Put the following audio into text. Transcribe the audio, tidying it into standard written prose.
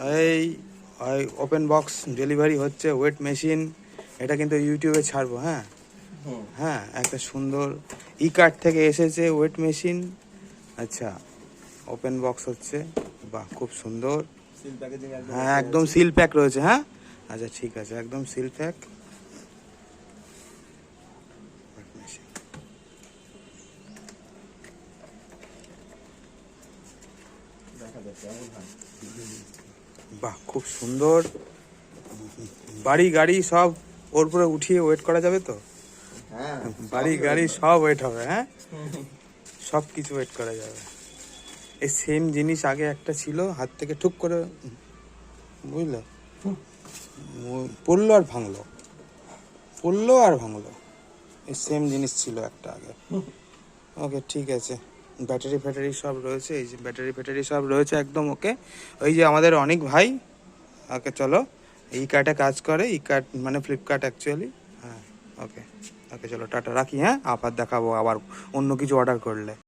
এই open box delivery হচ্ছে weight machine. এটা কিন্তু ইউটিউবে ছাড়বো। হ্যাঁ হ্যাঁ, একটা সুন্দর ই কার্ট থেকে এসেছে ওয়েট মেশিন। আচ্ছা, ওপেন বক্স হচ্ছে। বাহ, খুব সুন্দর। হ্যাঁ, একদম সিল প্যাক রয়েছে। হ্যাঁ, আচ্ছা ঠিক আছে, একদম সিল প্যাক। বাহ, খুব সুন্দর। বাড়ি গাড়ি সব ওর উপরে উঠিয়ে ওয়েট করা যাবে তো? বাড়ি গাড়ি সব ওয়েট হবে। হ্যাঁ, সব কিছু ওয়েট করা যাবে। এই সেম জিনিস আগে একটা ছিল, হাত থেকে ঠুক করে বুঝলে পড়লো আর ভাঙলো, পড়লো আর ভাঙলো। এই সেম জিনিস ছিল একটা আগে। ওকে, ঠিক আছে। ব্যাটারি ফ্যাটারি সব রয়েছে, এই যে ব্যাটারি ফ্যাটারি সব রয়েছে একদম ওকে। ওই যে আমাদের অনেক ভাই, ওকে চলো, ই কার্টে কাজ করে, ই কার্ট মানে ফ্লিপকার্ট অ্যাকচুয়ালি। হ্যাঁ, ওকে ওকে, চলো টাটা, রাখি। হ্যাঁ, আবার দেখাবো আবার অন্য কিছু অর্ডার করলে।